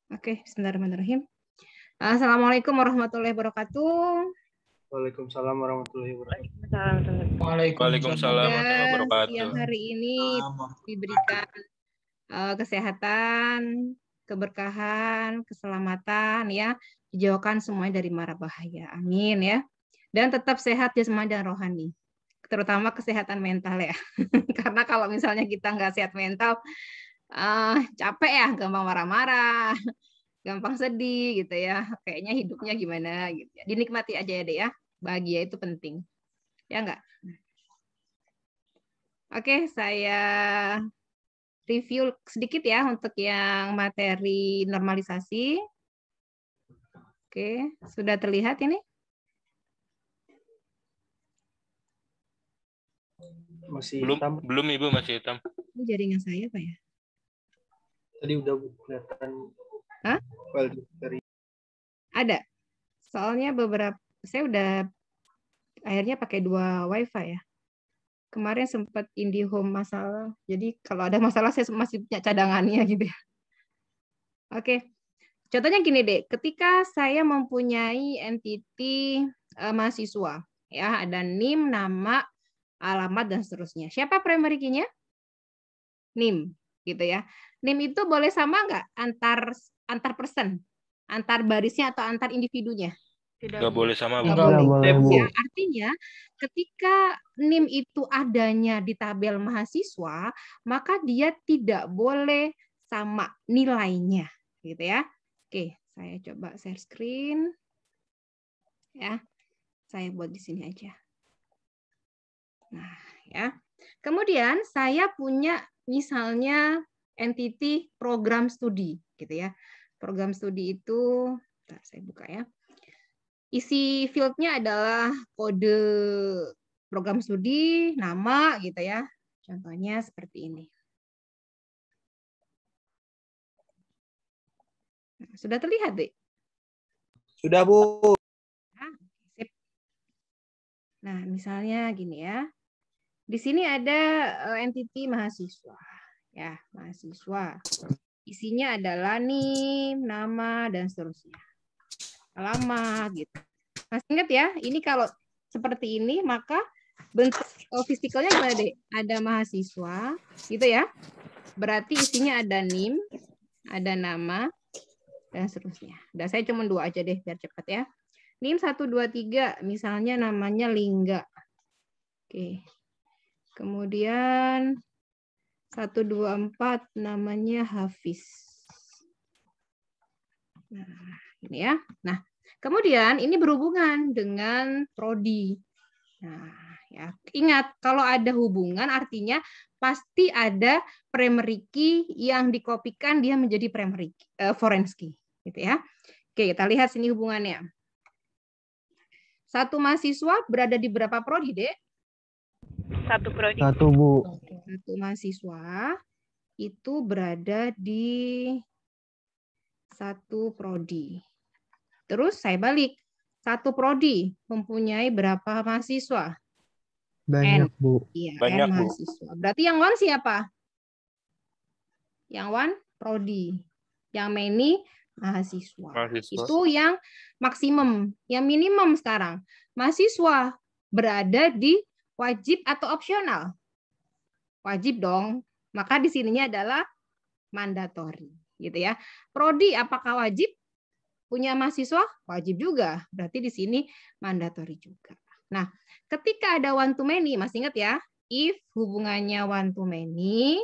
Oke, bismillahirrahmanirrahim. Assalamualaikum warahmatullahi wabarakatuh. Waalaikumsalam warahmatullahi wabarakatuh. Waalaikumsalam warahmatullahi Semoga wabarakatuh. siang hari ini diberikan kesehatan, keberkahan, keselamatan ya, dijauhkan semuanya dari mara bahaya. Amin ya. Dan tetap sehat jasmani dan rohani. Terutama kesehatan mental ya. Karena kalau misalnya kita nggak sehat mental, capek ya, gampang marah-marah, gampang sedih gitu ya. Kayaknya hidupnya gimana gitu ya. Dinikmati aja ya deh ya. Bahagia itu penting. Ya enggak? Oke, saya review sedikit ya untuk yang materi normalisasi. Oke, sudah terlihat ini? Masih Belum, hitam. belum Ibu, masih hitam. Ini jaringan saya apa ya? Tadi udah kelihatan. Hah? File dari Ada. Soalnya beberapa saya udah akhirnya pakai 2 WiFi ya. Kemarin sempat IndiHome masalah. Jadi kalau ada masalah saya masih punya cadangannya gitu ya. Oke. Contohnya gini deh, ketika saya mempunyai entity mahasiswa, ya ada NIM, nama, alamat dan seterusnya. Siapa primary key-nya? NIM, gitu ya. NIM itu boleh sama nggak antar person, antar barisnya atau antar individunya? Nggak boleh sama, Bu. Nggak boleh. Bu. Ya, artinya ketika NIM itu adanya di tabel mahasiswa, maka dia tidak boleh sama nilainya, gitu ya. Oke, saya coba share screen. Ya, saya buat di sini aja. Nah, ya. Kemudian saya punya misalnya entity program studi, gitu ya. Program studi itu, saya buka ya. Isi fieldnya adalah kode program studi, nama, gitu ya. Contohnya seperti ini. Nah, sudah terlihat, deh? Sudah, Bu. Nah, misalnya gini ya. Di sini ada entity mahasiswa. Ya, mahasiswa. Isinya adalah NIM, nama, dan seterusnya. Alamat, gitu. Masih ingat ya, ini kalau seperti ini, maka bentuk fisikalnya gimana deh? Ada mahasiswa, gitu ya. Berarti isinya ada NIM, ada nama, dan seterusnya. Dan saya cuma 2 aja deh, biar cepat ya. NIM 123, misalnya namanya Lingga. Oke. Kemudian 124 namanya Hafiz. Nah, ini ya. Nah, kemudian ini berhubungan dengan prodi. Nah, ya, ingat kalau ada hubungan artinya pasti ada primary key yang dikopikan dia menjadi primary foreign key, gitu ya. Oke, kita lihat sini hubungannya. Satu mahasiswa berada di berapa prodi, Dek? Satu prodi. Satu, Bu. Satu mahasiswa itu berada di satu prodi. Terus saya balik. Satu prodi mempunyai berapa mahasiswa? Banyak, N. Bu. Iya, Banyak, N Bu. mahasiswa. Berarti yang one siapa? Yang one prodi. Yang many mahasiswa. Itu yang maksimum. Yang minimum sekarang. Mahasiswa berada di wajib atau opsional? Wajib dong. Maka di sininya adalah mandatory, gitu ya. Prodi apakah wajib? Punya mahasiswa? Wajib juga. Berarti di sini mandatory juga. Nah, ketika ada one to many, masih ingat ya, if hubungannya one to many,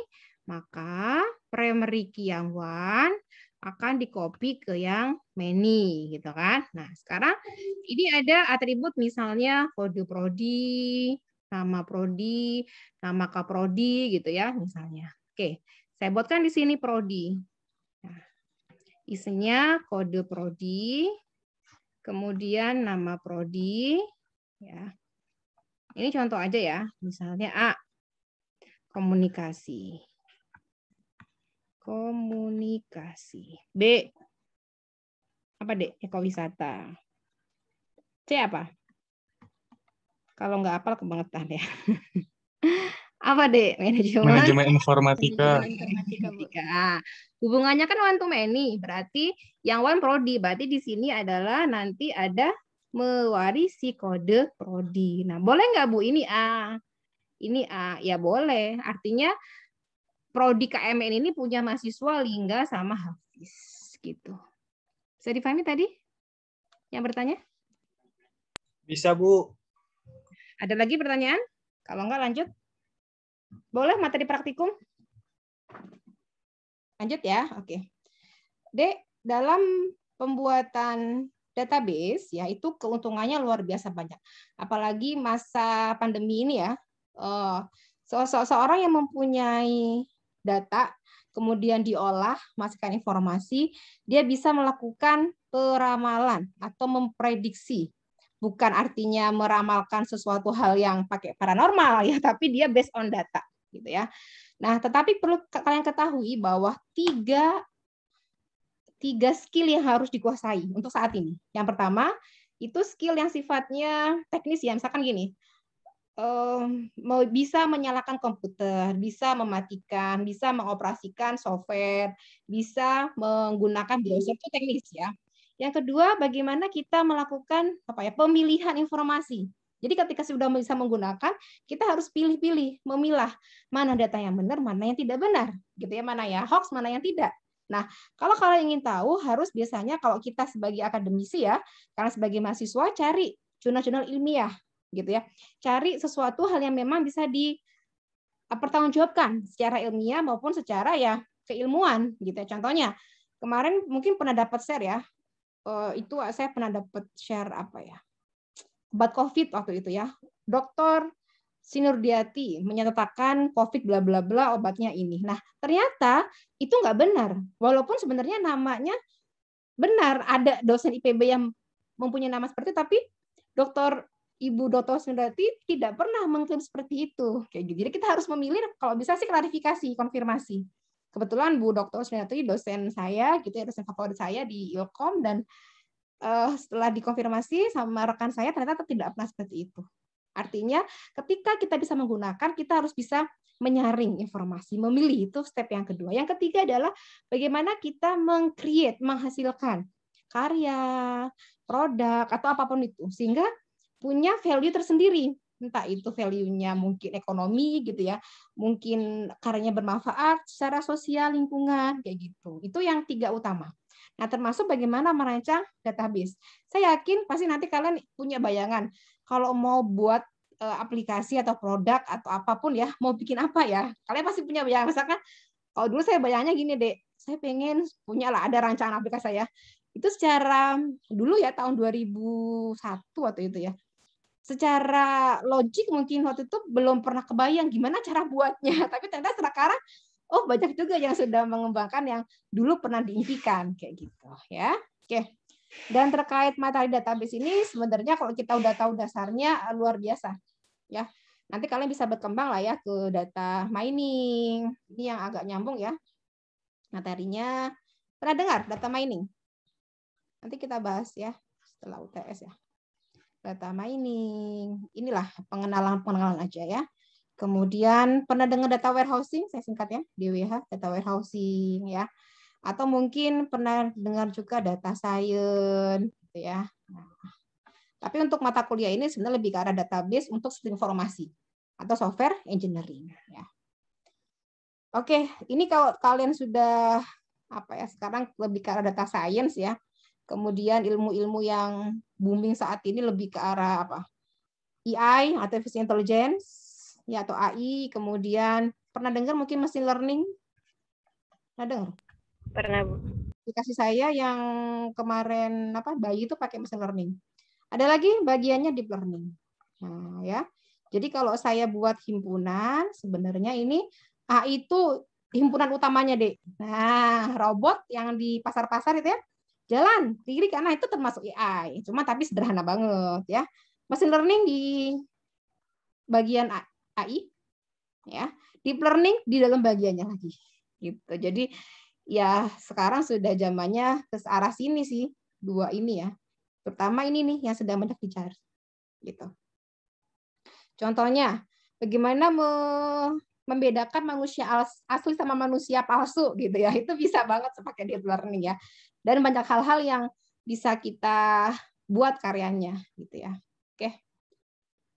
maka primary key yang one akan di-copy ke yang many, gitu kan. Nah, sekarang ini ada atribut misalnya kode prodi, nama prodi, nama kaprodi, gitu ya, misalnya. Oke, saya buatkan di sini prodi. Nah, isinya kode prodi, kemudian nama prodi, ya. Ini contoh aja ya, misalnya A, komunikasi. Komunikasi. B, apa D? Ekowisata. C apa? Kalau nggak hafal kebangetan ya. Apa deh? Manajemen informatika. Hubungannya kan one to many, berarti yang one prodi. Berarti di sini adalah nanti ada mewarisi kode prodi. Nah, boleh nggak Bu? Ini A. Ini A. Ya boleh. Artinya prodi KMN ini punya mahasiswa Lingga sama Hafiz. Gitu. Bisa dipahami tadi? Yang bertanya? Bisa, Bu. Ada lagi pertanyaan? Kalau enggak lanjut. Boleh materi praktikum? Lanjut ya. Oke. D, dalam pembuatan database ya itu keuntungannya luar biasa banyak. Apalagi masa pandemi ini ya. Seorang yang mempunyai data kemudian diolah, masukkan informasi, dia bisa melakukan peramalan atau memprediksi. Bukan artinya meramalkan sesuatu hal yang pakai paranormal ya, tapi dia based on data gitu ya. Nah, tetapi perlu kalian ketahui bahwa tiga skill yang harus dikuasai untuk saat ini. Yang pertama, itu skill yang sifatnya teknis ya, misalkan gini, bisa menyalakan komputer, bisa mematikan, bisa mengoperasikan software, bisa menggunakan browser, itu teknis ya. Yang kedua, bagaimana kita melakukan pemilihan informasi. Jadi ketika sudah bisa menggunakan, kita harus pilih-pilih, memilah mana data yang benar, mana yang tidak benar, gitu ya, mana ya hoax, mana yang tidak. Nah, kalau kalian ingin tahu, harus biasanya kalau kita sebagai akademisi ya, karena sebagai mahasiswa cari jurnal-jurnal ilmiah, gitu ya, cari sesuatu hal yang memang bisa dipertanggungjawabkan secara ilmiah maupun secara ya keilmuan, gitu ya. Contohnya kemarin mungkin pernah dapat share ya. Itu saya pernah dapat share obat COVID waktu itu ya. Dr. Sinurdiati menyatakan COVID bla bla bla obatnya ini. Nah, ternyata itu nggak benar. Walaupun sebenarnya namanya benar, ada dosen IPB yang mempunyai nama seperti itu, tapi Ibu Dr. Sinurdiati tidak pernah mengklaim seperti itu. Kayak gitu. Jadi kita harus memilih, kalau bisa sih klarifikasi, konfirmasi. Kebetulan Bu Dr. Sunarti dosen saya, gitu ya, dosen favorit saya di Ilkom, dan setelah dikonfirmasi sama rekan saya ternyata tidak pernah seperti itu. Artinya ketika kita bisa menggunakan, kita harus bisa menyaring informasi, memilih, itu step yang kedua. Yang ketiga adalah bagaimana kita menghasilkan karya, produk, atau apapun itu, sehingga punya value tersendiri. Entah itu value-nya mungkin ekonomi gitu ya, mungkin karyanya bermanfaat secara sosial, lingkungan, kayak gitu. Itu yang tiga utama. Nah, termasuk bagaimana merancang database. Saya yakin pasti nanti kalian punya bayangan kalau mau buat aplikasi atau produk atau apapun ya, mau bikin apa ya, kalian pasti punya bayangan. Misalkan kalau dulu saya bayangnya gini, Dek, saya pengen punya lah ada rancangan aplikasi saya. Itu secara dulu ya tahun 2001 waktu itu ya. Secara logik mungkin waktu itu belum pernah kebayang gimana cara buatnya, tapi ternyata sekarang banyak juga yang sudah mengembangkan yang dulu pernah diimpikan kayak gitu ya. Oke. Dan terkait materi database ini sebenarnya kalau kita udah tahu dasarnya luar biasa ya. Nanti kalian bisa berkembang lah ya ke data mining. Ini yang agak nyambung ya materinya. Pernah dengar data mining? Nanti kita bahas ya setelah UTS ya. Data mining, inilah pengenalan aja ya. Kemudian pernah dengar data warehousing, saya singkat ya, DWH, data warehousing ya. Atau mungkin pernah dengar juga data science gitu ya. Nah, tapi untuk mata kuliah ini sebenarnya lebih ke arah database untuk sistem informasi atau software engineering ya. Oke, ini kalau kalian sudah sekarang lebih ke arah data science ya. Kemudian ilmu-ilmu yang booming saat ini lebih ke arah AI, artificial intelligence, ya, atau AI. Kemudian pernah dengar mungkin machine learning? Pernah dengar? Pernah, Bu. Aplikasi saya yang kemarin bayi itu pakai machine learning. Ada lagi bagiannya deep learning. Nah, ya. Jadi kalau saya buat himpunan, sebenarnya ini AI itu himpunan utamanya, Dek. Nah, robot yang di pasar-pasar itu ya, jalan kiri karena itu termasuk AI, cuma tapi sederhana banget ya. Machine learning di bagian AI ya, deep learning di dalam bagiannya lagi gitu. Jadi ya sekarang sudah zamannya ke arah sini sih, dua ini ya. Pertama ini nih yang sedang banyak dicari gitu. Contohnya bagaimana membedakan manusia asli sama manusia palsu gitu ya. Itu bisa banget pakai deep learning ya. Dan banyak hal-hal yang bisa kita buat karyanya gitu ya. Oke.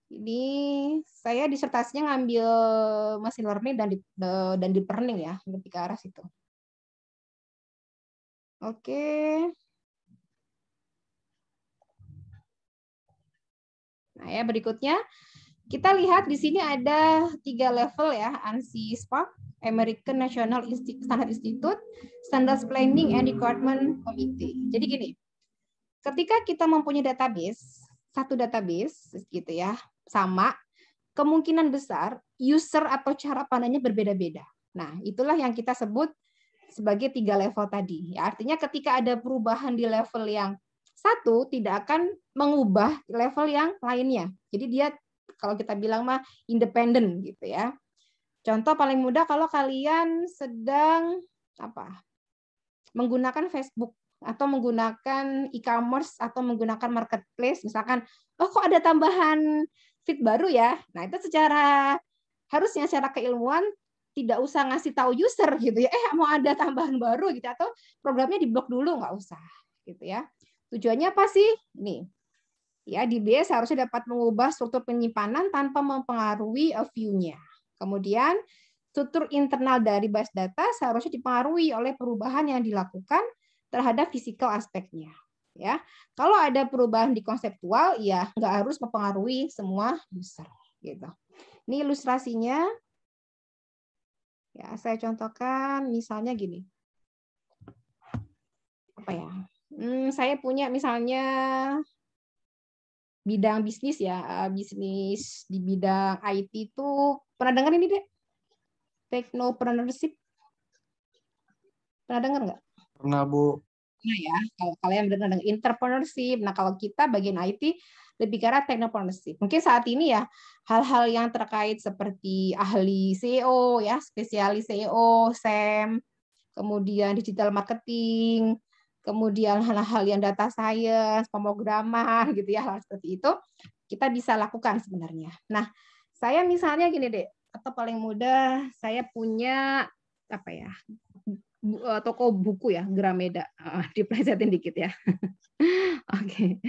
Ini saya disertasinya ngambil machine learning dan deep learning ya, lebih ke arah situ. Oke. Nah, ya berikutnya kita lihat di sini ada 3 level ya, ANSI SPARC, American National Standard Institute, Standards Planning and Requirement Committee. Jadi gini, ketika kita mempunyai database, satu database gitu ya, sama, kemungkinan besar user atau cara pandangnya berbeda-beda. Nah, itulah yang kita sebut sebagai 3 level tadi. Ya, artinya ketika ada perubahan di level yang satu, tidak akan mengubah level yang lainnya. Jadi dia, kalau kita bilang mah independen gitu ya. Contoh paling mudah kalau kalian sedang menggunakan Facebook atau menggunakan e-commerce atau menggunakan marketplace, misalkan, oh kok ada tambahan feed baru ya. Nah, itu harusnya secara keilmuan tidak usah ngasih tahu user gitu ya. Mau ada tambahan baru gitu, atau programnya diblok dulu, nggak usah gitu ya. Tujuannya apa sih? Nih. Ya, DBS harusnya dapat mengubah struktur penyimpanan tanpa mempengaruhi view-nya. Kemudian struktur internal dari base data seharusnya dipengaruhi oleh perubahan yang dilakukan terhadap physical aspeknya. Ya, kalau ada perubahan di konseptual, ya nggak harus mempengaruhi semua user. Gitu. Ini ilustrasinya. Ya, saya contohkan misalnya gini. Apa ya? Saya punya misalnya bidang bisnis ya, bisnis di bidang IT itu pernah dengar ini deh? Technopreneurship. Pernah dengar nggak? Pernah, Bu. Nah ya, kalau kalian dengar entrepreneurship. Nah, kalau kita bagian IT lebih ke arah technopreneurship. Mungkin saat ini ya hal-hal yang terkait seperti ahli SEO ya, spesialis SEO, SEM, kemudian digital marketing, kemudian hal-hal yang data science, pemrograman gitu ya, hal seperti itu kita bisa lakukan sebenarnya. Nah, saya misalnya gini deh, atau paling mudah saya punya toko buku ya, Grameda. Diplesetin dikit ya. Oke.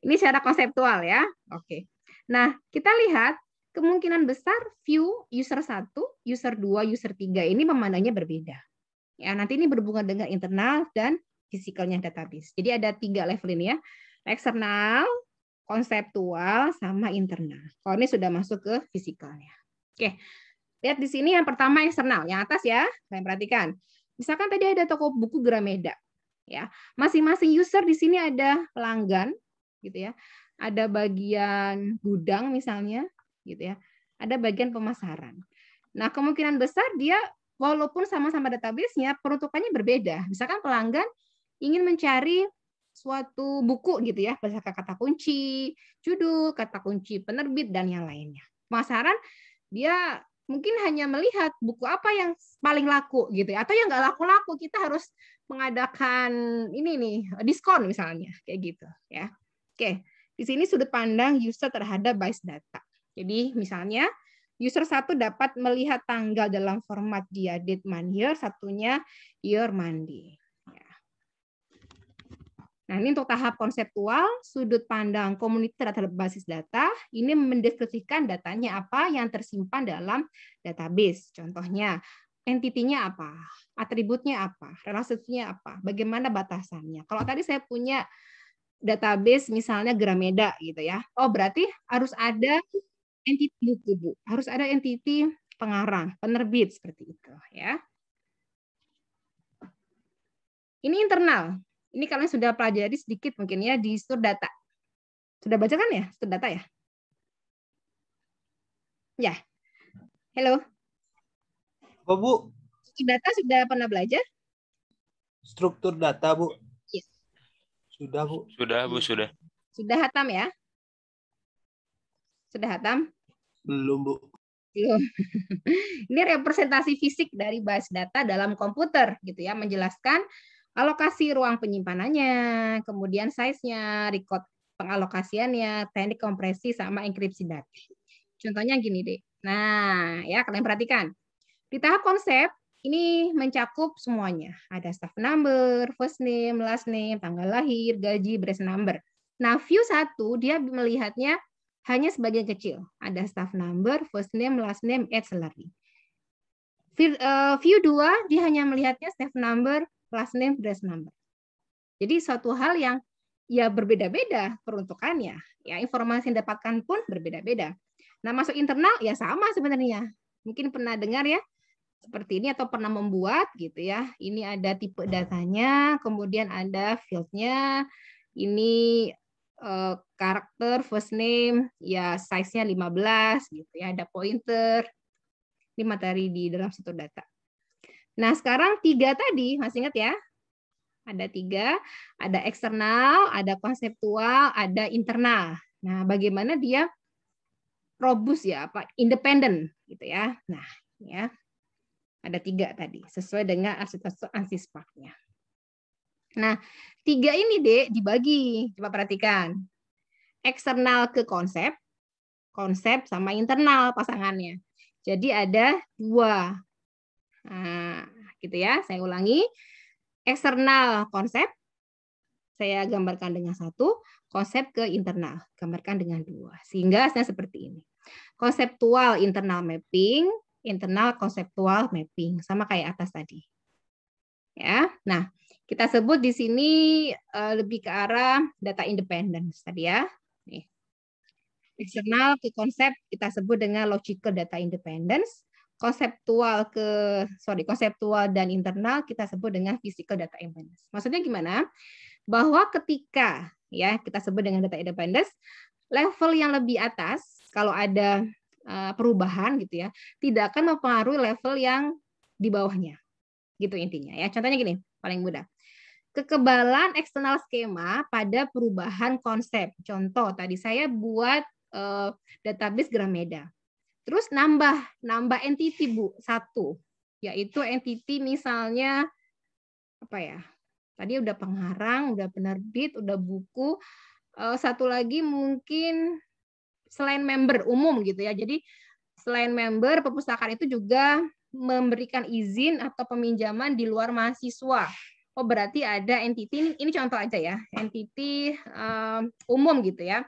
Ini secara konseptual ya. Oke. Nah, kita lihat kemungkinan besar view user 1, user 2, user 3 ini memandangnya berbeda. Ya, nanti ini berhubungan dengan internal dan fisikalnya database. Jadi ada 3 level ini ya. Eksternal, konseptual, sama internal. Kalau ini sudah masuk ke fisikalnya. Oke. Lihat di sini yang pertama eksternal, yang atas ya. Kalian perhatikan. Misalkan tadi ada toko buku Grameda, ya. Masing-masing user di sini ada pelanggan, gitu ya. Ada bagian gudang misalnya, gitu ya. Ada bagian pemasaran. Nah, kemungkinan besar dia walaupun sama-sama database-nya, peruntukannya berbeda. Misalkan pelanggan ingin mencari suatu buku gitu ya, berdasarkan kata kunci judul, kata kunci penerbit dan yang lainnya. Pemasaran dia mungkin hanya melihat buku apa yang paling laku gitu ya, atau yang nggak laku-laku kita harus mengadakan ini nih diskon misalnya kayak gitu ya. Oke, di sini sudut pandang user terhadap base data. Jadi misalnya user 1 dapat melihat tanggal dalam format dia date month year, satunya year month day. Nah, ini untuk tahap konseptual, sudut pandang komunitas terhadap basis data, ini mendeskripsikan datanya apa yang tersimpan dalam database. Contohnya, entitinya apa, atributnya apa, relasinya apa, bagaimana batasannya. Kalau tadi saya punya database misalnya Grameda gitu ya, oh berarti harus ada entiti buku, Bu. Harus ada entiti pengarang, penerbit seperti itu ya. Ini internal. Ini kalian sudah pelajari sedikit mungkin ya di struktur data. Sudah baca kan ya struktur data ya? Ya. Halo. Oh, Bu. Struktur data sudah pernah belajar? Struktur data, Bu. Yes. Sudah, Bu. Sudah, Bu, sudah. Sudah hatam ya? Sudah hatam? Belum, Bu. Belum. Ini representasi fisik dari base data dalam komputer gitu ya, menjelaskan alokasi ruang penyimpanannya, kemudian size-nya, record pengalokasiannya, teknik kompresi sama enkripsi data. Contohnya gini deh. Nah, ya kalian perhatikan. Di tahap konsep, ini mencakup semuanya. Ada staff number, first name, last name, tanggal lahir, gaji, branch number. Nah, view 1 dia melihatnya hanya sebagian kecil. Ada staff number, first name, last name, add salary. View 2 dia hanya melihatnya staff number, last name, branch number. Jadi suatu hal yang ya berbeda-beda peruntukannya. Ya, informasi yang didapatkan pun berbeda-beda. Nah, masuk internal ya sama sebenarnya. Mungkin pernah dengar ya seperti ini atau pernah membuat gitu ya. Ini ada tipe datanya, kemudian ada field-nya. Ini karakter first name ya size-nya 15 gitu ya, ada pointer. Ini materi di dalam situ data. Nah, sekarang 3 tadi masih ingat ya? Ada 3, ada eksternal, ada konseptual, ada internal. Nah, bagaimana dia robust ya, apa independen gitu ya. Nah, ya. Ada 3 tadi, sesuai dengan arsitektur ANSYS Park-nya. Nah, 3 ini, Dek, dibagi. Coba perhatikan. Eksternal ke konsep, konsep sama internal pasangannya. Jadi ada 2. Nah, gitu ya. Saya ulangi. Eksternal konsep, saya gambarkan dengan 1. Konsep ke internal, gambarkan dengan 2. Sehingga hasilnya seperti ini. Konseptual internal mapping, internal konseptual mapping, sama kayak atas tadi. Ya, nah kita sebut di sini lebih ke arah data independence tadi ya. Nih. Eksternal ke konsep kita sebut dengan logical data independence, konseptual dan internal kita sebut dengan physical data independence. Maksudnya gimana? Bahwa ketika ya kita sebut dengan data independence, level yang lebih atas kalau ada perubahan gitu ya, tidak akan mempengaruhi level yang di bawahnya. Gitu intinya ya. Contohnya gini, paling mudah. Kekebalan eksternal skema pada perubahan konsep. Contoh tadi saya buat database Grameda. Terus nambah entity Bu, 1. Yaitu entity misalnya apa ya? Tadi udah pengarang, udah penerbit, udah buku. Satu lagi mungkin selain member umum gitu ya. Jadi selain member, perpustakaan itu juga memberikan izin atau peminjaman di luar mahasiswa. Oh, berarti ada entity, ini contoh aja ya, entity umum gitu ya.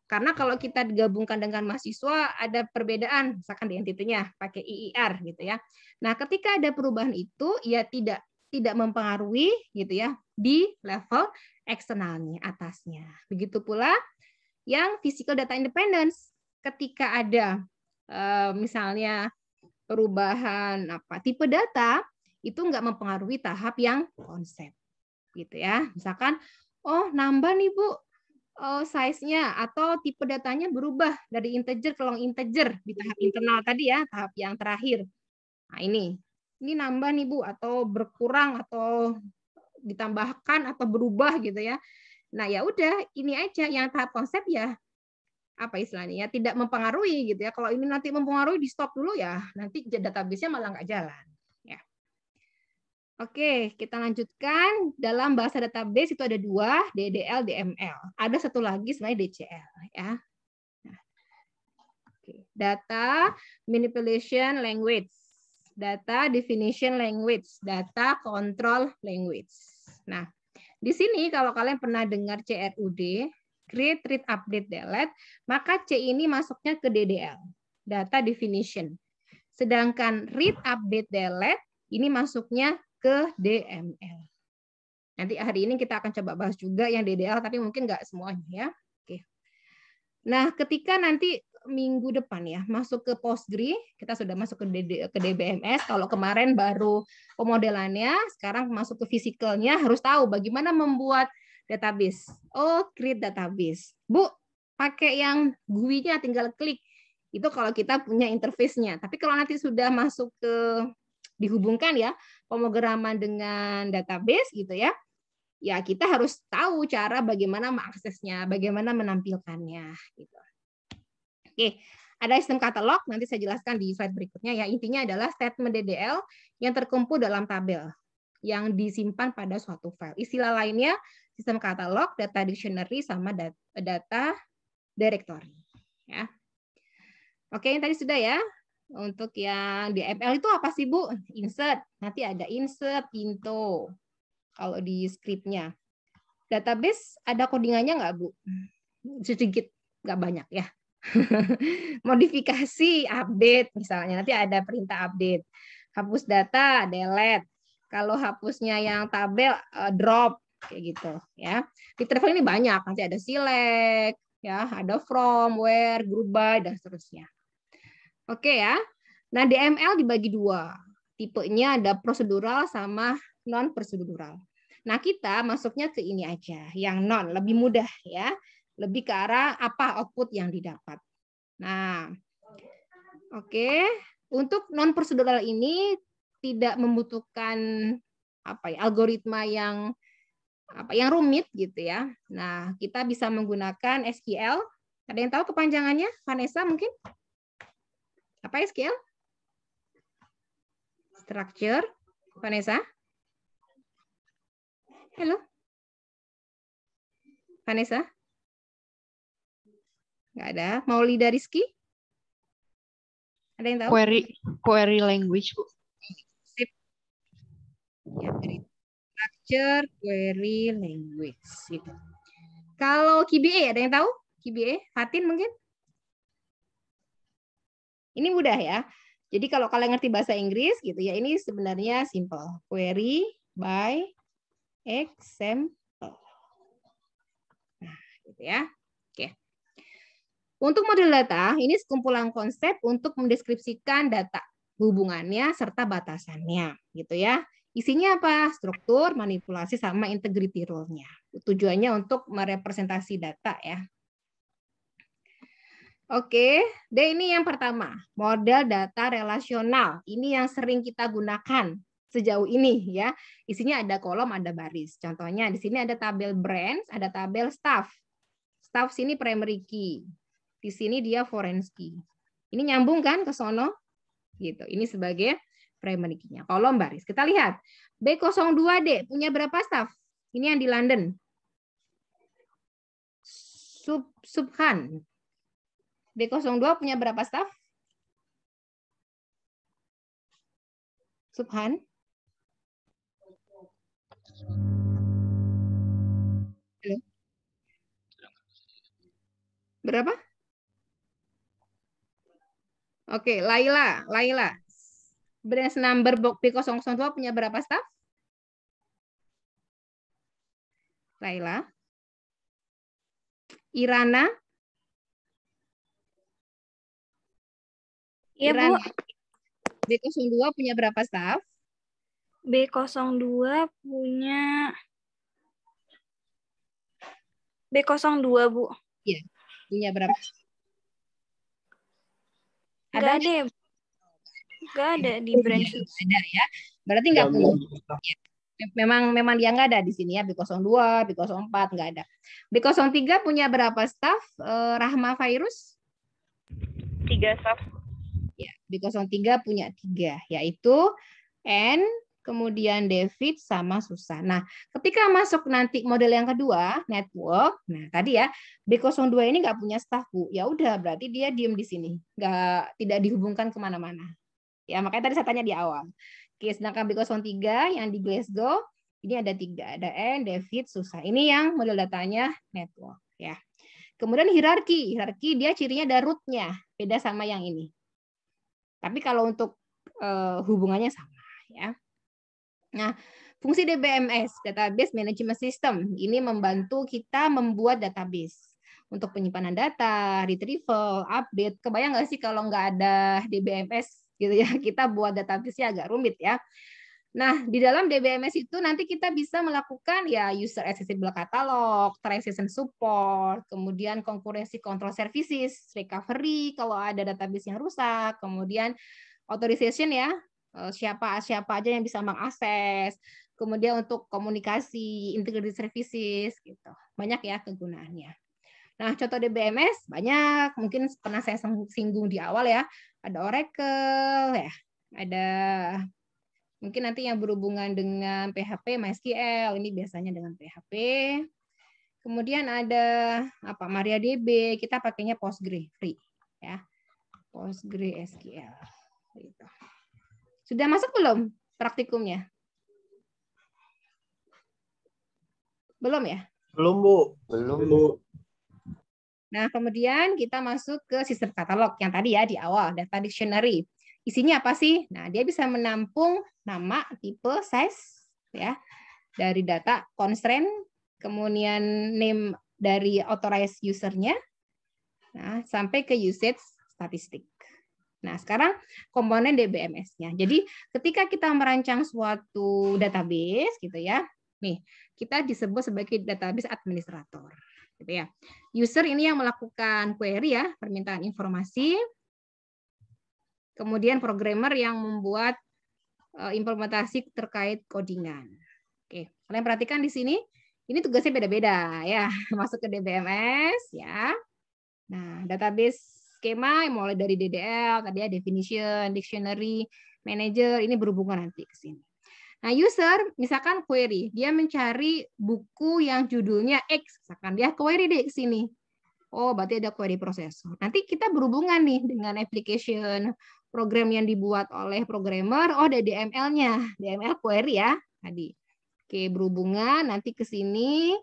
Karena kalau kita digabungkan dengan mahasiswa ada perbedaan, misalkan di entity-nya pakai IIR gitu ya. Nah, ketika ada perubahan itu ya tidak mempengaruhi gitu ya di level eksternalnya atasnya. Begitu pula yang physical data independence, ketika ada misalnya perubahan tipe data itu nggak mempengaruhi tahap yang konsep gitu ya. Misalkan nambah nih Bu size-nya atau tipe datanya berubah dari integer ke long integer di tahap internal tadi ya, tahap yang terakhir. Nah, ini nambah nih Bu atau berkurang atau ditambahkan atau berubah gitu ya. Nah, ya udah, ini aja yang tahap konsep ya apa istilahnya ya tidak mempengaruhi gitu ya. Kalau ini nanti mempengaruhi di stop dulu ya, nanti database-nya malah nggak jalan. Ya. Oke, kita lanjutkan. Dalam bahasa database itu ada 2, DDL, DML. Ada satu lagi sebenarnya DCL ya. Nah. Oke. Data manipulation language, data definition language, data control language. Nah, di sini kalau kalian pernah dengar CRUD, create, read, update, delete, maka C ini masuknya ke DDL, data definition. Sedangkan read, update, delete ini masuknya ke DML. Nanti hari ini kita akan coba bahas juga yang DDL, tapi mungkin nggak semuanya ya. Oke. Nah, ketika nanti minggu depan ya masuk ke Postgre, kita sudah masuk ke DBMS. Kalau kemarin baru pemodelannya, sekarang masuk ke physicalnya, harus tahu bagaimana membuat database. Oh, create database. Bu, pakai yang GUI-nya tinggal klik. Itu kalau kita punya interface-nya. Tapi kalau nanti sudah masuk ke dihubungkan ya pemrograman dengan database gitu ya. Ya kita harus tahu cara bagaimana mengaksesnya, bagaimana menampilkannya gitu. Oke, ada sistem katalog, nanti saya jelaskan di slide berikutnya ya. Intinya adalah statement DDL yang terkumpul dalam tabel yang disimpan pada suatu file. Istilah lainnya sistem katalog, data dictionary sama data directory ya. Oke, yang tadi sudah ya. Untuk yang di ML itu apa sih, Bu? Insert. Nanti ada insert, into. Kalau di scriptnya. Database ada codingannya nggak, Bu? Sedikit, nggak banyak ya. Modifikasi, update misalnya. Nanti ada perintah update. Hapus data, delete. Kalau hapusnya yang tabel, drop. Kayak gitu ya. Retrieval ini banyak. Nanti ada select, ya, ada from, where, group by, dan seterusnya. Oke ya. Nah, DML dibagi dua. Tipenya ada prosedural sama non prosedural. Nah, kita masuknya ke ini aja, yang non, lebih mudah ya. Lebih ke arah apa output yang didapat. Nah, oke. Untuk non prosedural ini tidak membutuhkan apa ya, algoritma yang rumit gitu ya. Nah, kita bisa menggunakan SQL. Ada yang tahu kepanjangannya? Vanessa mungkin? Apa SQL? Structure. Vanessa? Halo? Vanessa? Nggak ada. Maulida Rizky? Ada yang tahu? Query language, Bu. Sip. Ya, structure, query language. Gitu. Kalau QBA, ada yang tahu? QBA? Fatin mungkin? Ini mudah ya. Jadi kalau kalian ngerti bahasa Inggris gitu ya, ini sebenarnya simple. Query by example. Nah, gitu ya. Oke. Untuk model data, ini sekumpulan konsep untuk mendeskripsikan data, hubungannya serta batasannya, gitu ya. Isinya apa? Struktur, manipulasi, sama integrity rule-nya. Tujuannya untuk merepresentasi data ya. Oke, ini yang pertama, model data relasional. Ini yang sering kita gunakan sejauh ini ya. Isinya ada kolom, ada baris. Contohnya di sini ada tabel branch, ada tabel staff. Staff sini primary key. Di sini dia foreign key. Ini nyambung kan ke sono? Gitu. Ini sebagai primary key-nya. Kolom baris. Kita lihat. B02D punya berapa staff? Ini yang di London. Subhan. B02 punya berapa staff? Subhan? Halo? Berapa? Oke, Laila. Branch number B002 punya berapa staff? Laila. Irana. Iya, Bu. B02 punya berapa staff? B02 punya B02, Bu. Iya. Punya berapa? Nggak ada. Nggak ada di branch. Ada ya. Berarti nggak punya. Ya. Memang dia nggak ada di sini ya. B02, B04 nggak ada. B03 punya berapa staff? Rahma Fairuz? 3 staff. Ya, B03 punya 3, yaitu N, kemudian David, sama Susan. Nah, ketika masuk nanti model yang kedua, network, nah tadi ya, B02 ini nggak punya staff, Bu. Ya udah, berarti dia diem di sini. Tidak dihubungkan kemana-mana. Ya, makanya tadi saya tanya di awal. Oke, sedangkan B03 yang di Glasgow, ini ada 3. Ada N, David, Susan. Ini yang model datanya network. Ya. Kemudian hierarki dia cirinya ada root-nya. Beda sama yang ini. Tapi kalau untuk hubungannya sama ya. Nah, fungsi DBMS, Database Management System, ini membantu kita membuat database untuk penyimpanan data, retrieval, update. Kebayang nggak sih kalau nggak ada DBMS gitu ya, kita buat database-nya agak rumit ya. Nah, di dalam DBMS itu nanti kita bisa melakukan ya user accessible catalog, transaction support, kemudian concurrency control services, recovery kalau ada database yang rusak, kemudian authorization ya, siapa aja yang bisa mengakses, kemudian untuk komunikasi, integrated services gitu. Banyak ya kegunaannya. Nah, contoh DBMS banyak, mungkin pernah saya singgung di awal ya. Ada Oracle ya, ada mungkin nanti yang berhubungan dengan PHP, MySQL, ini biasanya dengan PHP. Kemudian ada MariaDB, kita pakainya Postgre free ya. PostgreSQL. Gitu. Sudah masuk belum praktikumnya? Belum ya? Belum, Bu. Belum, Bu. Nah, kemudian kita masuk ke sistem katalog yang tadi ya di awal, data dictionary. Isinya apa sih? Nah, dia bisa menampung nama, tipe, size ya dari data, constraint, kemudian name dari authorized usernya, nah, sampai ke usage statistik. Nah, sekarang komponen DBMS-nya. Jadi, ketika kita merancang suatu database gitu ya, nih, kita disebut sebagai database administrator. Gitu ya. User ini yang melakukan query ya, permintaan informasi. Kemudian programmer yang membuat implementasi terkait codingan. Oke, kalian perhatikan di sini, ini tugasnya beda-beda ya, masuk ke DBMS ya. Nah, database skema mulai dari DDL, tadi ya definition, dictionary, manager, ini berhubungan nanti ke sini. Nah, user misalkan query, dia mencari buku yang judulnya X, misalkan dia query deh ke sini. Oh, berarti ada query processor. Nanti kita berhubungan nih dengan application program yang dibuat oleh programmer, oh ada DML-nya, DML query ya tadi. Oke, berhubungan nanti ke sini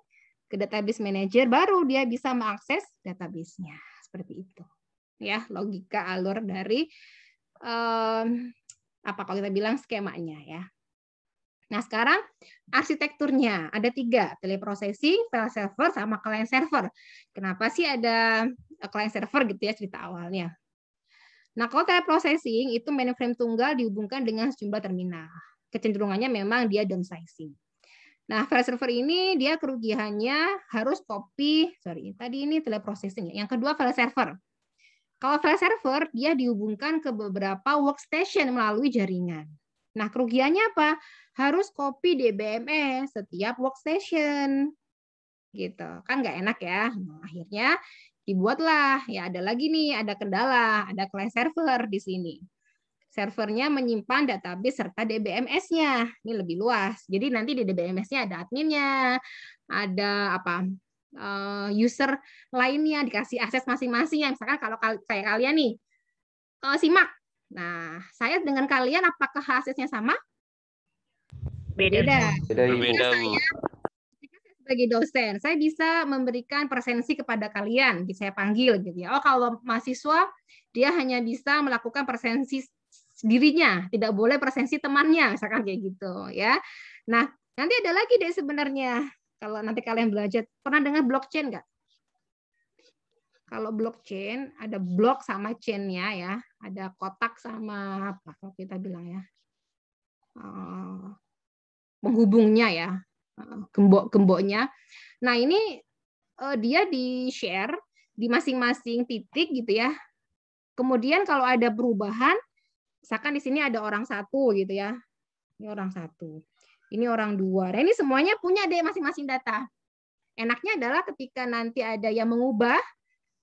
ke database manager, baru dia bisa mengakses database-nya. Seperti itu. Ya, logika alur dari apa kalau kita bilang skemanya ya. Nah, sekarang arsitekturnya ada 3, teleprocessing, file server, sama client server. Kenapa sih ada client server gitu ya cerita awalnya. Nah, kalau teleprocessing itu mainframe tunggal dihubungkan dengan sejumlah terminal. Kecenderungannya memang dia downsizing. Nah, file server ini dia kerugiannya harus tadi ini teleprocessing. Yang kedua file server. Kalau file server dia dihubungkan ke beberapa workstation melalui jaringan. Nah, kerugiannya apa? Harus copy DBMS setiap workstation. Gitu. Kan nggak enak ya. Nah, akhirnya dibuatlah, ya ada lagi nih, ada kendala, ada client server di sini. Servernya menyimpan database serta DBMS-nya. Ini lebih luas. Jadi nanti di DBMS-nya ada adminnya, ada apa? User lainnya dikasih akses masing-masing. Misalkan kalau kayak kalian nih simak. Nah, saya dengan kalian apakah aksesnya sama? Beda. Beda, Bu. Sebagai dosen, saya bisa memberikan presensi kepada kalian, saya panggil gitu ya. Oh, kalau mahasiswa dia hanya bisa melakukan presensi dirinya, tidak boleh presensi temannya, misalkan kayak gitu ya. Nah, nanti ada lagi deh sebenarnya. Kalau nanti kalian belajar, pernah dengar blockchain nggak? Kalau blockchain ada block sama chain-nya ya, ada kotak sama apa kalau kita bilang ya, penghubungnya ya, gemboknya. Nah ini dia di share di masing-masing titik gitu ya. Kemudian kalau ada perubahan, misalkan di sini ada orang 1 gitu ya, ini orang 1, ini orang 2. Nah ini semuanya punya deh masing-masing data. Enaknya adalah ketika nanti ada yang mengubah,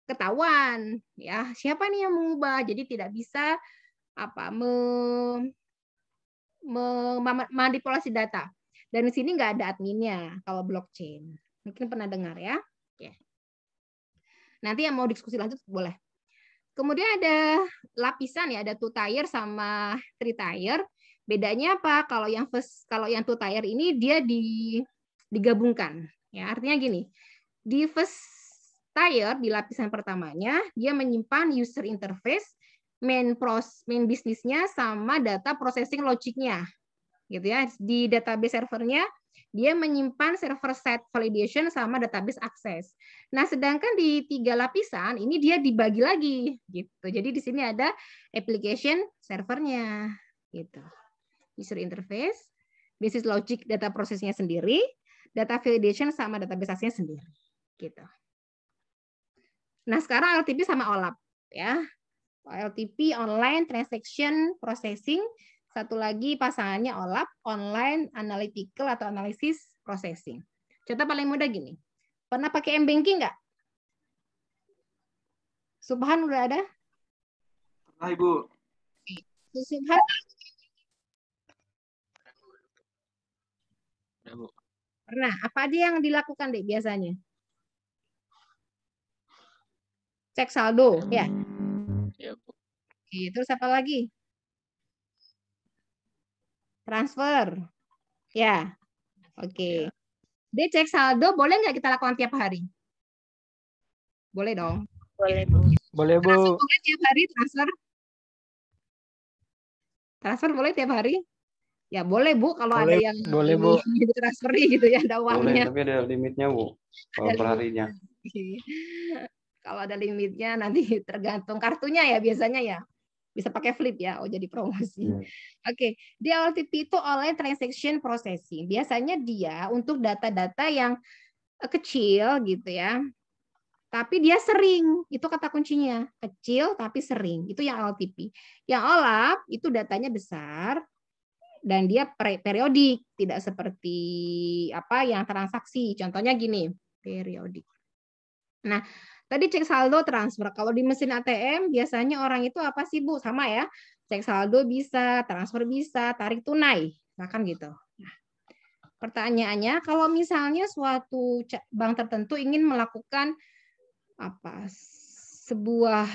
ketahuan ya siapa nih yang mengubah, jadi tidak bisa manipulasi data. Dan di sini nggak ada adminnya kalau blockchain, mungkin pernah dengar ya. Nanti yang mau diskusi lanjut boleh. Kemudian ada lapisan ya, ada 2 tier sama 3 tier. Bedanya apa? Kalau yang 2 tier ini dia digabungkan ya, artinya gini, di first tier di lapisan pertamanya dia menyimpan user interface, main bisnisnya sama data processing logiknya gitu ya. Di database servernya dia menyimpan server side validation sama database access. Nah, sedangkan di 3 lapisan ini dia dibagi lagi gitu. Jadi di sini ada application servernya gitu. User interface, business logic data prosesnya sendiri, data validation sama database access sendiri gitu. Nah, sekarang LTP sama OLAP ya. LTP online transaction processing, satu lagi pasangannya OLAP, online analytical atau analysis processing. Contoh paling mudah gini. Pernah pakai M-banking nggak? Subhan udah ada? Pernah, Ibu. Subhan? Pernah. Apa aja yang dilakukan deh biasanya? Cek saldo, ya. Oke, terus apa lagi? Transfer. Ya. Oke. Dia cek saldo boleh nggak kita lakukan tiap hari? Boleh dong. Boleh, Bu. Boleh, Bu. Transfer boleh tiap hari transfer? Transfer boleh tiap hari? Ya boleh, Bu, kalau ada yang boleh, Bu. transfer gitu ya, ada uangnya. Boleh, tapi ada limitnya, Bu. Kalau per harinya. Kalau ada limitnya nanti tergantung kartunya ya biasanya ya. Bisa pakai flip ya, jadi promosi. Oke, di OLTP itu online transaction processing. Biasanya dia untuk data-data yang kecil gitu ya. Tapi dia sering, itu kata kuncinya. Kecil tapi sering, itu yang OLTP. Yang OLAP itu datanya besar dan dia periodik, tidak seperti apa yang transaksi. Contohnya gini, periodik. Nah, tadi cek saldo transfer. Kalau di mesin ATM biasanya orang itu apa sih, Bu? Sama ya. Cek saldo bisa, transfer bisa, tarik tunai. Misalkan gitu. Nah, pertanyaannya, kalau misalnya suatu bank tertentu ingin melakukan apa sebuah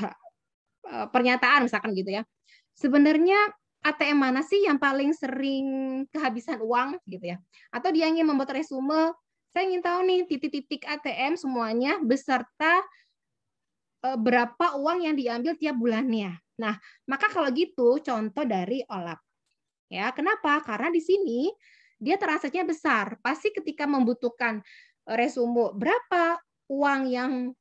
pernyataan misalkan gitu ya. Sebenarnya ATM mana sih yang paling sering kehabisan uang gitu ya? Atau dia ingin membuat resume, saya ingin tahu nih titik-titik ATM semuanya beserta berapa uang yang diambil tiap bulannya. Nah, maka kalau gitu contoh dari OLAP. Ya, kenapa? Karena di sini dia transaksinya besar. Pasti ketika membutuhkan resume berapa uang yang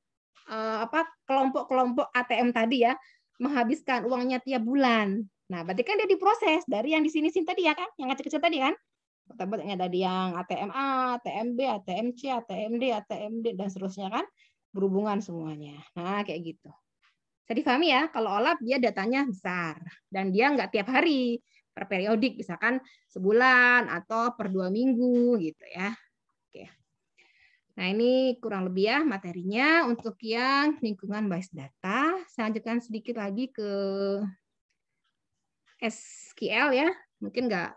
kelompok-kelompok ATM tadi ya menghabiskan uangnya tiap bulan. Nah, berarti kan dia diproses dari yang di sini tadi ya kan, yang kecil-kecil tadi kan. Pertama dari yang ATM A, ATM B, ATM C, ATM D, ATM D dan seterusnya kan berhubungan semuanya. Nah, kayak gitu. Bisa difahami ya, kalau OLAP dia datanya besar dan dia nggak tiap hari, per periodik, misalkan sebulan atau per 2 minggu gitu ya. Oke. Nah, ini kurang lebih ya materinya untuk yang lingkungan base data. Saya lanjutkan sedikit lagi ke SQL ya. Mungkin nggak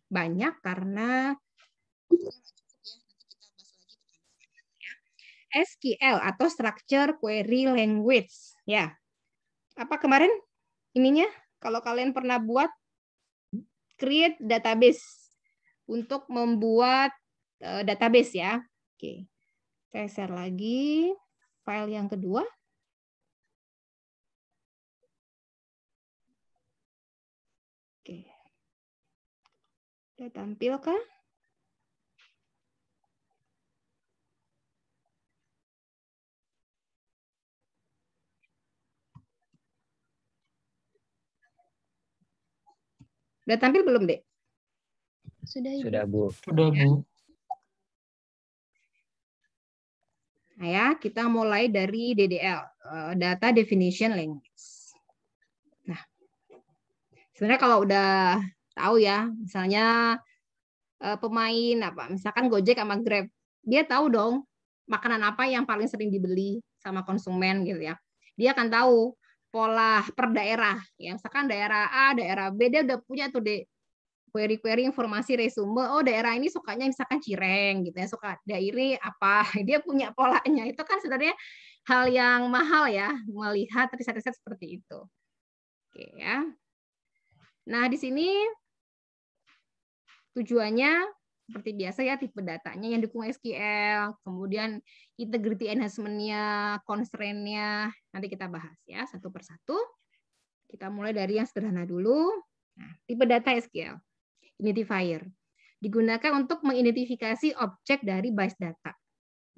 banyak karena SQL atau Structure Query Language. Ya. Apa kemarin ininya? Kalau kalian pernah buat create database untuk membuat database ya. Oke. Saya share lagi file yang kedua. Oke. Sudah tampil kah? Sudah tampil belum, Dek? Sudah, Ibu. Sudah, Bu. Sudah, Bu. Nah ya, kita mulai dari DDL, Data Definition Language. Nah, sebenarnya kalau udah tahu ya, misalnya pemain apa, misalkan Gojek sama Grab, dia tahu dong makanan apa yang paling sering dibeli sama konsumen gitu ya. Dia akan tahu pola per daerah, ya misalkan daerah A, daerah B, dia udah punya tuh query-query informasi resume, oh daerah ini sukanya misalkan cireng gitu ya, suka daerah apa, dia punya polanya. Itu kan sebenarnya hal yang mahal ya, melihat riset-riset seperti itu. Oke ya. Nah, di sini tujuannya seperti biasa ya, tipe datanya yang dukung SQL, kemudian integrity enhancement-nya, constraint-nya, nanti kita bahas ya satu persatu. Kita mulai dari yang sederhana dulu. Nah, tipe data SQL. Identifier. Digunakan untuk mengidentifikasi objek dari base data.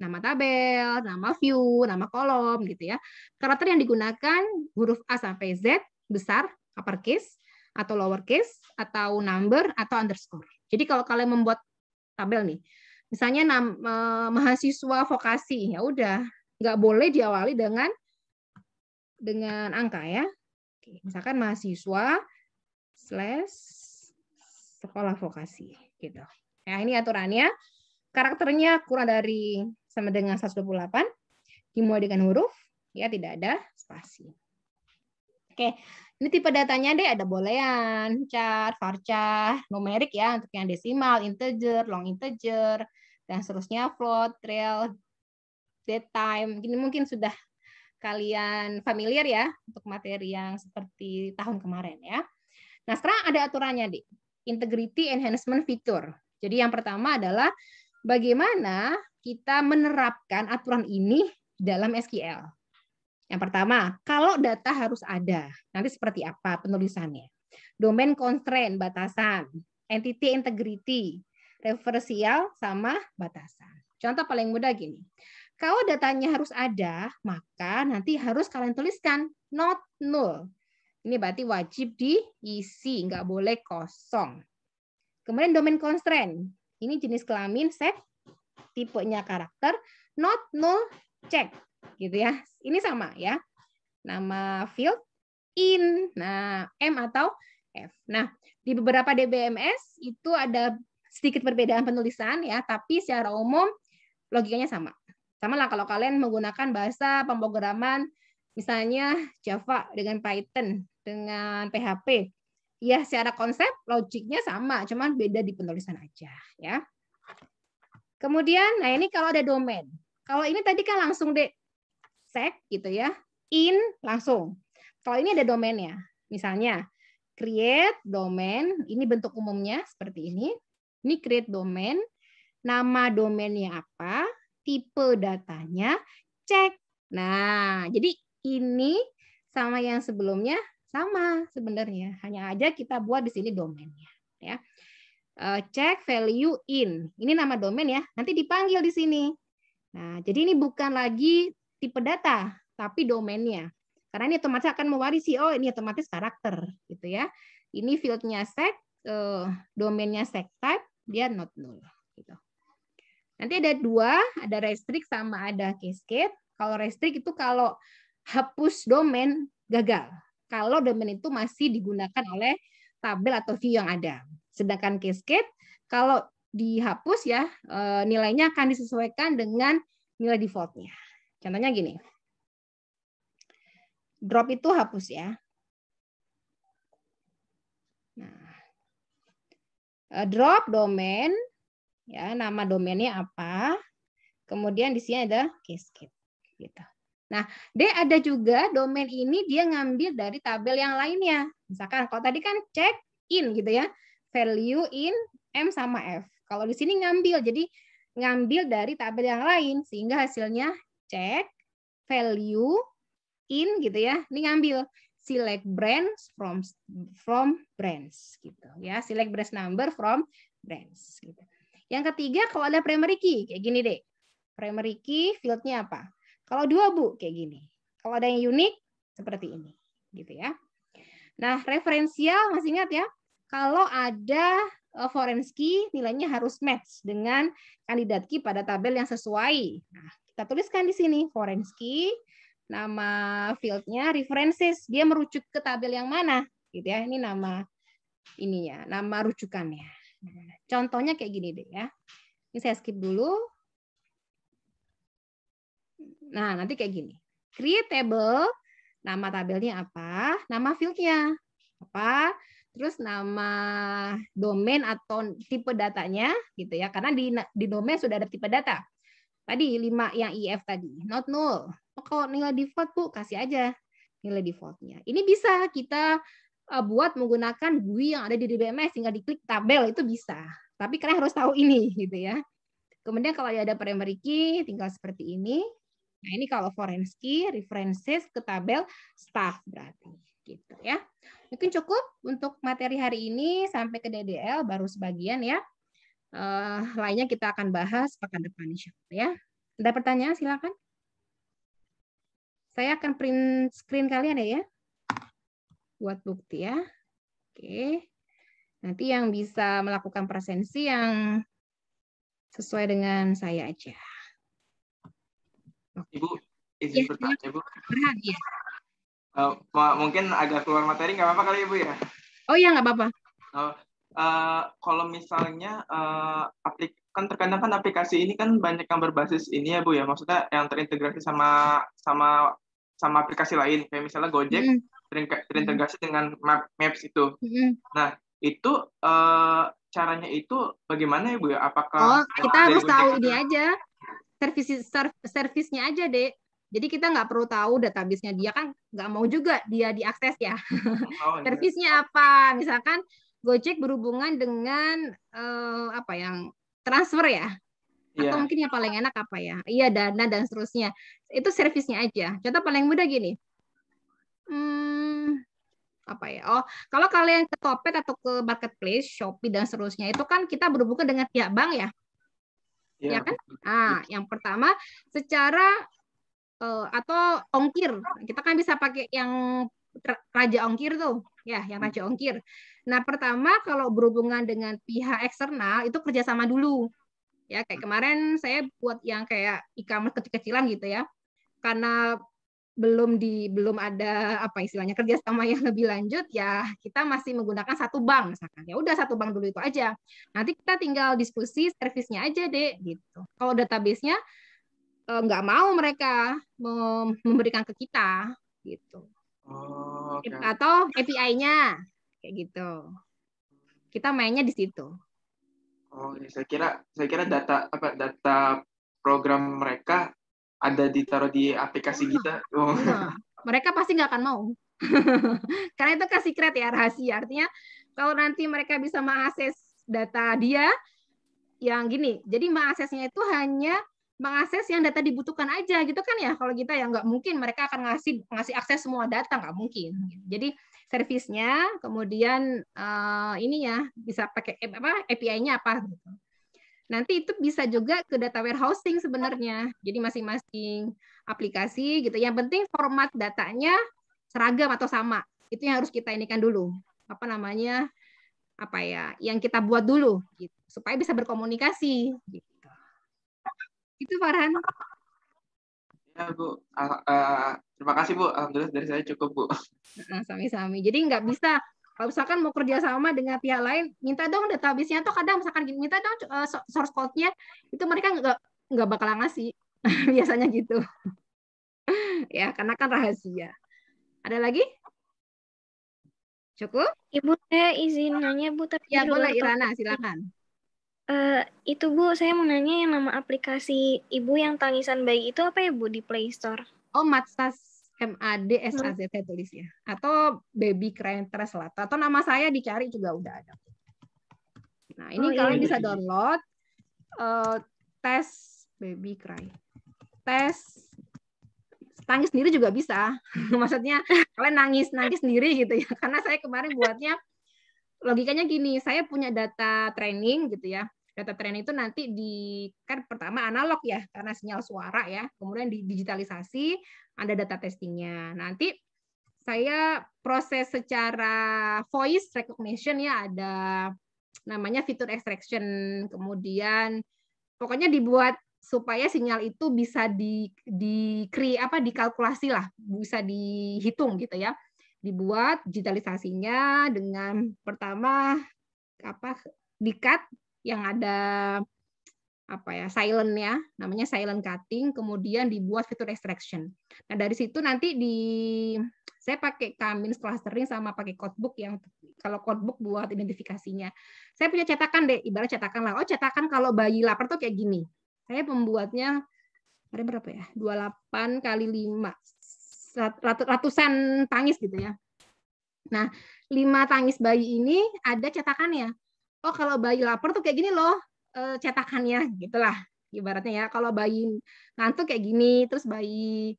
Nama tabel, nama view, nama kolom gitu ya. Karakter yang digunakan huruf A sampai Z, besar, uppercase, atau lowercase, atau number, atau underscore. Jadi kalau kalian membuat tabel nih, misalnya mahasiswa vokasi, ya udah, nggak boleh diawali dengan angka ya. Oke, misalkan mahasiswa / sekolah vokasi gitu. Nah, ini aturannya. Karakternya kurang dari sama dengan 128. Dimulai dengan huruf, ya tidak ada spasi. Oke, ini tipe datanya deh, ada boolean, char, varchar, numerik ya untuk yang desimal, integer, long integer, dan seterusnya float, real, date time. Ini mungkin sudah kalian familiar ya untuk materi yang seperti tahun kemarin ya. Nah, sekarang ada aturannya, Dik. Integrity Enhancement Feature. Jadi yang pertama adalah bagaimana kita menerapkan aturan ini dalam SQL. Yang pertama, kalau data harus ada, nanti seperti apa penulisannya? Domain constraint, batasan, entity integrity, referensial sama batasan. Contoh paling mudah gini. Kalau datanya harus ada, maka nanti harus kalian tuliskan not null. Ini berarti wajib diisi, nggak boleh kosong. Kemudian domain constraint. Ini jenis kelamin, sex, tipenya karakter, not null, check. Gitu ya. Ini sama ya. Nama field, in, nah M atau F. Nah, di beberapa DBMS itu ada sedikit perbedaan penulisan ya, tapi secara umum logikanya sama. Sama lah kalau kalian menggunakan bahasa pemrograman misalnya Java dengan Python dengan PHP. Ya, secara konsep logiknya sama, cuman beda di penulisan aja ya. Kemudian, nah ini kalau ada domain. Kalau ini tadi kan langsung deh sec gitu ya. In langsung. Kalau ini ada domainnya. Misalnya create domain, ini bentuk umumnya seperti ini. Ini create domain, nama domainnya apa, tipe datanya, cek. Nah, jadi ini sama yang sebelumnya sama sebenarnya. Hanya aja kita buat di sini domainnya. Ya. Check value in. Ini nama domain ya. Nanti dipanggil di sini. Nah, jadi ini bukan lagi tipe data, tapi domainnya. Karena ini otomatis akan mewarisi, oh ini otomatis karakter. Gitu ya. Ini fieldnya sec, domainnya sec type, dia not null. Gitu. Nanti ada dua, ada restrict sama ada cascade. Kalau restrict itu kalau hapus domain gagal. Kalau domain itu masih digunakan oleh tabel atau view yang ada. Sedangkan cascade kalau dihapus ya nilainya akan disesuaikan dengan nilai defaultnya. Contohnya gini. Drop itu hapus ya. Nah, drop domain ya, nama domainnya apa? Kemudian di sini ada cascade gitu. Nah, ada juga domain ini dia ngambil dari tabel yang lainnya. Misalkan kalau tadi kan check in gitu ya. Value in M sama F. Kalau di sini ngambil, jadi ngambil dari tabel yang lain sehingga hasilnya check value in gitu ya. Ini ngambil select branch from branch gitu ya. Select branch number from branch gitu. Yang ketiga kalau ada primary key kayak gini deh. Primary key fieldnya apa? Kalau dua Bu kayak gini. Kalau ada yang unik seperti ini gitu ya. Nah, referensial masih ingat ya? Kalau ada foreign key nilainya harus match dengan kandidat key pada tabel yang sesuai. Nah, kita tuliskan di sini foreign key, nama fieldnya references, dia merujuk ke tabel yang mana gitu ya. Ini nama ininya, nama rujukannya. Contohnya kayak gini deh ya. Ini saya skip dulu. Nah, nanti kayak gini. Create table, nama tabelnya apa, nama fieldnya apa, terus nama domain atau tipe datanya gitu ya. Karena di domain sudah ada tipe data. Tadi 5 yang IF tadi, not null. Oh, kalau nilai default Bu, kasih aja nilai defaultnya. Ini bisa kita buat menggunakan GUI yang ada di DBMS, tinggal diklik tabel itu bisa. Tapi kalian harus tahu ini gitu ya. Kemudian kalau ada primary key tinggal seperti ini. Nah, ini kalau foreign key references ke tabel staff berarti gitu ya. Mungkin cukup untuk materi hari ini sampai ke DDL baru sebagian ya. Lainnya kita akan bahas pekan depan insyaallah ya. Ada pertanyaan silakan. Saya akan print screen kalian ya. Buat bukti ya. Oke. Nanti yang bisa melakukan presensi yang sesuai dengan saya aja. Ibu, izin bertanya, Bu. Ya. Mungkin agak keluar materi, nggak apa-apa kali Ibu ya? Oh ya, nggak apa-apa. Kalau misalnya kan terkadang kan aplikasi ini kan banyak yang berbasis ini ya Bu ya, maksudnya yang terintegrasi sama aplikasi lain, kayak misalnya Gojek terintegrasi dengan Maps itu. Nah, itu caranya itu bagaimana ya Bu ya? Apakah kita harus tahu ini aja. Servisnya aja, Dek. Jadi kita nggak perlu tahu database-nya dia, kan nggak mau juga dia diakses ya. Servisnya apa? Misalkan Gojek berhubungan dengan apa yang transfer ya. Atau mungkin yang paling enak apa ya? Iya, Dana dan seterusnya. Itu servisnya aja. Contoh paling mudah gini. Apa ya? Oh, kalau kalian ke Topet atau ke Marketplace, Shopee dan seterusnya, itu kan kita berhubungan dengan pihak bank ya. Ya kan? Nah, yang pertama secara atau ongkir. Kita kan bisa pakai yang raja ongkir tuh, ya, yang raja ongkir. Nah, pertama kalau berhubungan dengan pihak eksternal itu kerjasama dulu. Ya, kayak kemarin saya buat yang kayak e-commerce kecil-kecilan gitu ya. Karena belum ada apa istilahnya kerjasama yang lebih lanjut, ya kita masih menggunakan satu bank misalkan. Ya udah satu bank dulu itu aja. Nanti kita tinggal diskusi servisnya aja deh gitu. Kalau database-nya nggak mau mereka memberikan ke kita gitu. Atau API-nya kayak gitu. Kita mainnya di situ. Oh, saya kira data program mereka ada ditaruh di aplikasi kita. Mereka pasti nggak akan mau. Karena itu kan secret ya, rahasia. Artinya kalau nanti mereka bisa mengakses data dia yang gini, jadi mengaksesnya itu hanya mengakses yang data dibutuhkan aja gitu kan ya. Kalau kita ya nggak mungkin mereka akan ngasih akses semua data, nggak mungkin. Jadi servisnya kemudian ini ya bisa pakai API-nya apa gitu. Nanti itu bisa juga ke data warehousing sebenarnya. Jadi masing-masing aplikasi gitu. Yang penting format datanya seragam atau sama. Itu yang harus kita inikan dulu. Apa namanya? Apa ya? Yang kita buat dulu gitu. Supaya bisa berkomunikasi gitu. Itu Farhan. Ya, Bu. Terima kasih, Bu. Alhamdulillah dari saya cukup, Bu. Sami-sami. Jadi nggak bisa kalau misalkan mau kerja sama dengan pihak lain, minta dong database-nya, atau kadang misalkan minta dong source code-nya, itu mereka nggak bakal ngasih. Biasanya gitu. Ya, karena kan rahasia. Ada lagi? Cukup? Ibu, saya izin nanya, Bu. Tapi ya, boleh, Irana, silakan. Itu, Bu, saya mau nanya yang nama aplikasi Ibu yang tangisan bayi itu apa ya, Bu, di Play Store? Oh, Matsaz. MADSAZ saya tulis ya, atau Baby Cry Translator, atau nama saya dicari juga udah ada. Nah ini kalian bisa download tes Baby Cry, tes tangis sendiri juga bisa. Maksudnya kalian nangis sendiri gitu ya, karena saya kemarin buatnya logikanya gini, saya punya data training gitu ya. Data training itu nanti kan pertama analog ya, karena sinyal suara ya, kemudian digitalisasi, ada data testingnya. Nanti saya proses secara voice recognition ya, ada namanya fitur extraction, kemudian pokoknya dibuat supaya sinyal itu bisa dikalkulasi lah, bisa dihitung gitu ya. Dibuat digitalisasinya dengan pertama di-cut yang ada silent ya, namanya silent cutting, kemudian dibuat fitur extraction. Nah dari situ nanti saya pakai Kamins clustering sama pakai codebook, yang kalau codebook buat identifikasinya. Saya punya cetakan deh, ibarat cetakan lah. Oh cetakan kalau bayi lapar tuh kayak gini. Saya membuatnya ada berapa ya? 28 kali 5, ratusan tangis gitu ya. Nah 5 tangis bayi ini ada cetakannya. Oh kalau bayi lapar tuh kayak gini loh cetakannya, gitulah ibaratnya ya. Kalau bayi ngantuk kayak gini, terus bayi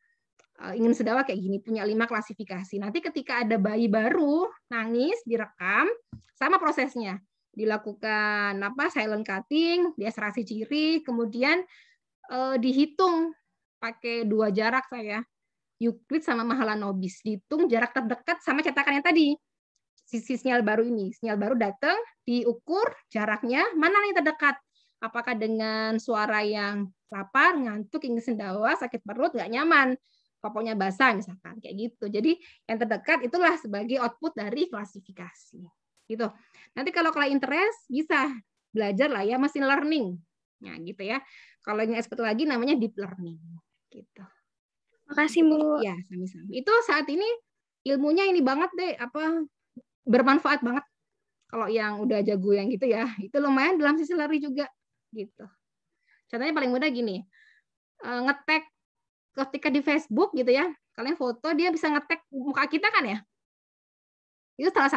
ingin sedawa kayak gini, punya 5 klasifikasi. Nanti ketika ada bayi baru nangis direkam, sama prosesnya dilakukan silent cutting, diekstraksi ciri, kemudian dihitung pakai 2 jarak saya, Euclid sama Mahalanobis, dihitung jarak terdekat sama cetakan yang tadi. Sisi sinyal baru ini, sinyal baru datang, diukur jaraknya, mana nih terdekat. Apakah dengan suara yang lapar, ngantuk, ingin sendawa, sakit perut, nggak nyaman, popoknya basah misalkan, kayak gitu. Jadi yang terdekat itulah sebagai output dari klasifikasi. Gitu. Nanti kalau kalian interest, bisa belajar lah ya, machine learning. Nah gitu ya. Kalau yang expert lagi namanya deep learning. Gitu. Makasih, Bu. Ya, sami-sami. Itu saat ini ilmunya ini banget deh, bermanfaat banget. Kalau yang udah jago yang gitu ya, itu lumayan dalam sisi lari juga gitu. Contohnya paling mudah gini, ngetek ketika di Facebook gitu ya, kalian foto dia bisa nge-tag muka kita kan ya. Itu salah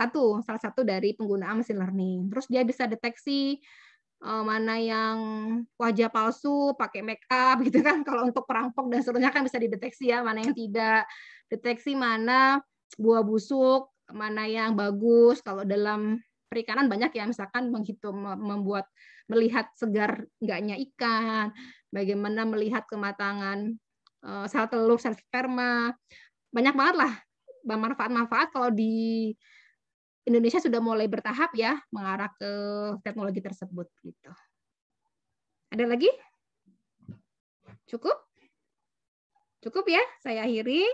satu dari penggunaan machine learning. Terus dia bisa deteksi mana yang wajah palsu, pakai make up gitu kan. Kalau untuk perampok dan seterusnya kan bisa dideteksi ya, mana yang tidak. Deteksi mana buah busuk, mana yang bagus. Kalau dalam perikanan banyak ya, misalkan menghitung, melihat segar enggaknya ikan, bagaimana melihat kematangan sel telur, sel sperma. Banyak banget lah manfaat-manfaat kalau di Indonesia sudah mulai bertahap ya mengarah ke teknologi tersebut gitu. Ada lagi? Cukup? Cukup ya, saya akhiri.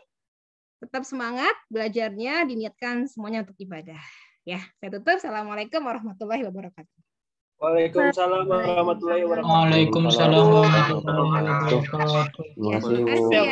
Tetap semangat belajarnya, diniatkan semuanya untuk ibadah. Ya, saya tutup. Assalamualaikum warahmatullahi wabarakatuh. Waalaikumsalam warahmatullahi wabarakatuh. Waalaikumsalam warahmatullahi wabarakatuh. Terima kasih, Bu.